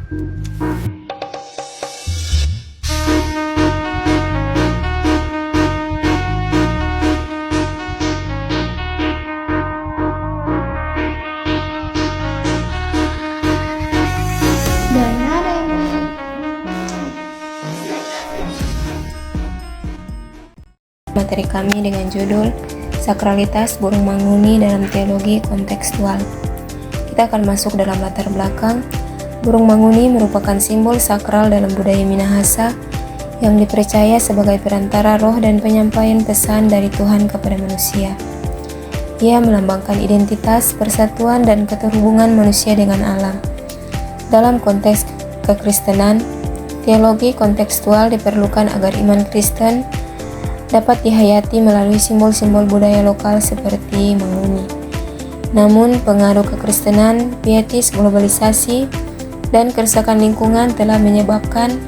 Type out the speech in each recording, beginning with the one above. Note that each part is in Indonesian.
Materi kami dengan judul Sakralitas Burung Manguni dalam Teologi Kontekstual. Kita akan masuk dalam latar belakang. Burung manguni merupakan simbol sakral dalam budaya Minahasa yang dipercaya sebagai perantara roh dan penyampaian pesan dari Tuhan kepada manusia. Ia melambangkan identitas, persatuan, dan keterhubungan manusia dengan alam. Dalam konteks kekristenan, teologi kontekstual diperlukan agar iman Kristen dapat dihayati melalui simbol-simbol budaya lokal seperti manguni. Namun, pengaruh kekristenan, pietis, globalisasi, dan kerusakan lingkungan telah menyebabkan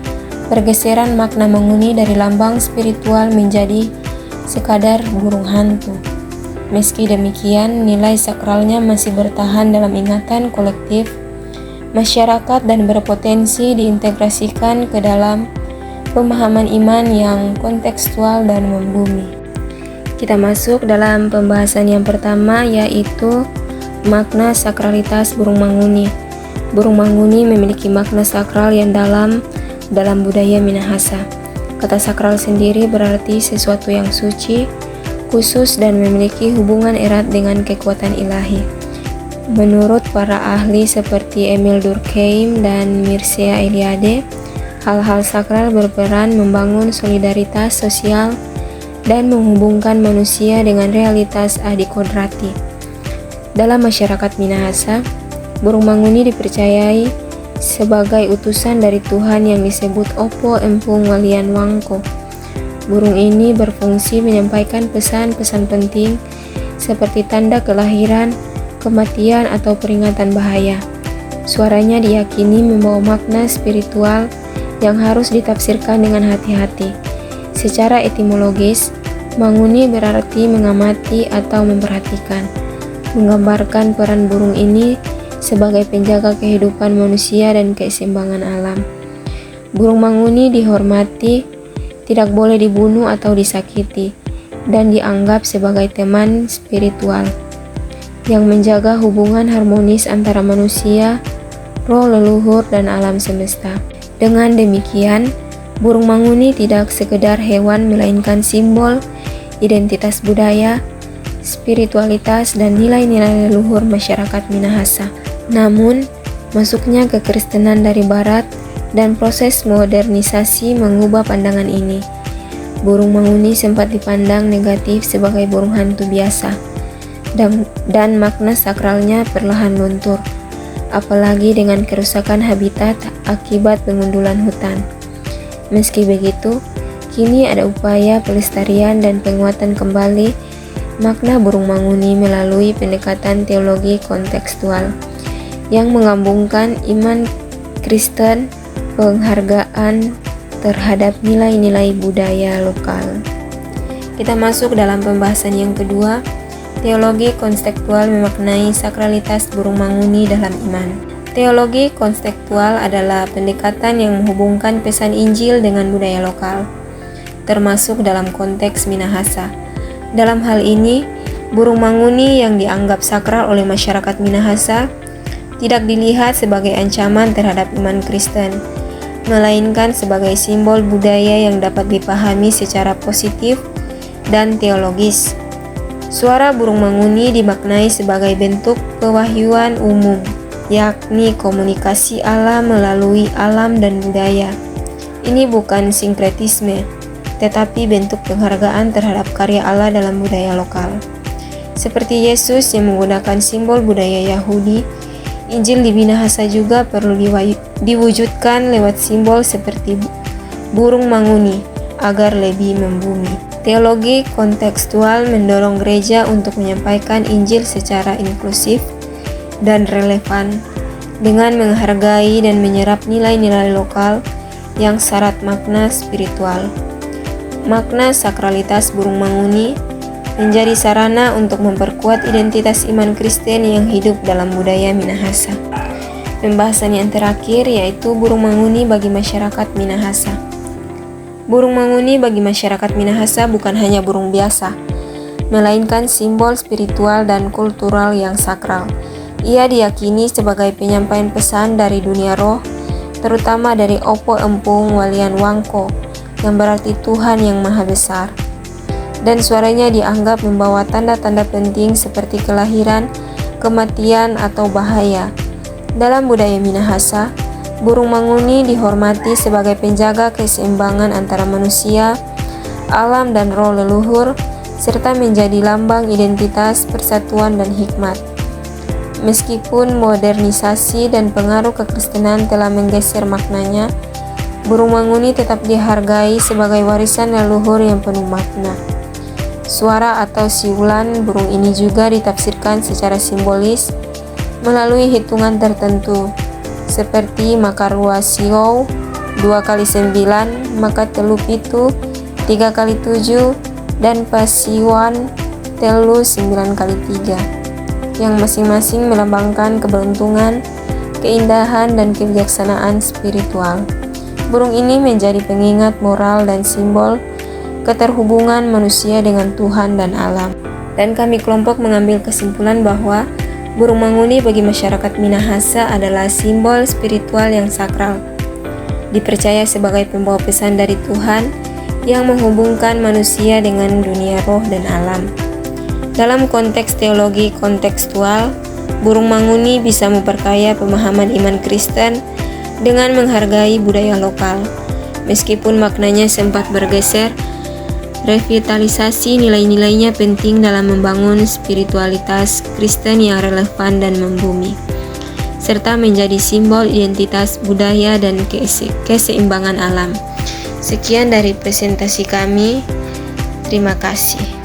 pergeseran makna manguni dari lambang spiritual menjadi sekadar burung hantu. Meski demikian, nilai sakralnya masih bertahan dalam ingatan kolektif masyarakat dan berpotensi diintegrasikan ke dalam pemahaman iman yang kontekstual dan membumi. Kita masuk dalam pembahasan yang pertama, yaitu makna sakralitas burung manguni. Burung manguni memiliki makna sakral yang dalam budaya Minahasa. Kata sakral sendiri berarti sesuatu yang suci, khusus, dan memiliki hubungan erat dengan kekuatan ilahi. Menurut para ahli seperti Emil Durkheim dan Mircea Eliade, hal-hal sakral berperan membangun solidaritas sosial dan menghubungkan manusia dengan realitas adikodrati. Dalam masyarakat Minahasa, burung manguni dipercayai sebagai utusan dari Tuhan yang disebut Opo Empung Walian Wangko. Burung ini berfungsi menyampaikan pesan-pesan penting seperti tanda kelahiran, kematian, atau peringatan bahaya. Suaranya diyakini membawa makna spiritual yang harus ditafsirkan dengan hati-hati. Secara etimologis, manguni berarti mengamati atau memperhatikan, menggambarkan peran burung ini sebagai penjaga kehidupan manusia dan keseimbangan alam. Burung manguni dihormati, tidak boleh dibunuh atau disakiti, dan dianggap sebagai teman spiritual yang menjaga hubungan harmonis antara manusia, roh leluhur, dan alam semesta. Dengan demikian, burung manguni tidak sekedar hewan melainkan simbol, identitas budaya, spiritualitas, dan nilai-nilai leluhur masyarakat Minahasa. Namun, masuknya kekristenan dari barat dan proses modernisasi mengubah pandangan ini. Burung manguni sempat dipandang negatif sebagai burung hantu biasa, dan makna sakralnya perlahan luntur, apalagi dengan kerusakan habitat akibat pengundulan hutan. Meski begitu, kini ada upaya pelestarian dan penguatan kembali makna burung manguni melalui pendekatan teologi kontekstual yang menggabungkan iman Kristen, penghargaan terhadap nilai-nilai budaya lokal. Kita masuk dalam pembahasan yang kedua. Teologi kontekstual memaknai sakralitas burung manguni dalam iman. Teologi kontekstual adalah pendekatan yang menghubungkan pesan Injil dengan budaya lokal, termasuk dalam konteks Minahasa. Dalam hal ini, burung manguni yang dianggap sakral oleh masyarakat Minahasa tidak dilihat sebagai ancaman terhadap iman Kristen, melainkan sebagai simbol budaya yang dapat dipahami secara positif dan teologis. Suara burung manguni dimaknai sebagai bentuk pewahyuan umum, yakni komunikasi Allah melalui alam dan budaya. Ini bukan sinkretisme, tetapi bentuk penghargaan terhadap karya Allah dalam budaya lokal. Seperti Yesus yang menggunakan simbol budaya Yahudi, Injil di Minahasa juga perlu diwujudkan lewat simbol seperti burung manguni agar lebih membumi. Teologi kontekstual mendorong gereja untuk menyampaikan Injil secara inklusif dan relevan dengan menghargai dan menyerap nilai-nilai lokal yang syarat makna spiritual. Makna sakralitas burung manguni menjadi sarana untuk memperkuat identitas iman Kristen yang hidup dalam budaya Minahasa. Pembahasan yang terakhir yaitu burung manguni bagi masyarakat Minahasa. Burung manguni bagi masyarakat Minahasa bukan hanya burung biasa, melainkan simbol spiritual dan kultural yang sakral. Ia diyakini sebagai penyampaian pesan dari dunia roh, terutama dari Opo Empung Walian Wangko, yang berarti Tuhan yang Maha Besar. Dan suaranya dianggap membawa tanda-tanda penting seperti kelahiran, kematian, atau bahaya. Dalam budaya Minahasa, burung manguni dihormati sebagai penjaga keseimbangan antara manusia, alam, dan roh leluhur, serta menjadi lambang identitas, persatuan, dan hikmat. Meskipun modernisasi dan pengaruh kekristenan telah menggeser maknanya, burung manguni tetap dihargai sebagai warisan leluhur yang penuh makna. Suara atau siulan burung ini juga ditafsirkan secara simbolis melalui hitungan tertentu, seperti makarua siou 2 kali 9, maka telu pitu 3 kali 7, dan pasiwan telu 9 kali 3, yang masing-masing melambangkan keberuntungan, keindahan, dan kebijaksanaan spiritual. Burung ini menjadi pengingat moral dan simbol keterhubungan manusia dengan Tuhan dan alam. Dan kami kelompok mengambil kesimpulan bahwa burung manguni bagi masyarakat Minahasa adalah simbol spiritual yang sakral, dipercaya sebagai pembawa pesan dari Tuhan yang menghubungkan manusia dengan dunia roh dan alam. Dalam konteks teologi kontekstual, burung manguni bisa memperkaya pemahaman iman Kristen dengan menghargai budaya lokal. Meskipun maknanya sempat bergeser, revitalisasi nilai-nilainya penting dalam membangun spiritualitas Kristen yang relevan dan membumi, serta menjadi simbol identitas budaya dan keseimbangan alam. Sekian dari presentasi kami. Terima kasih.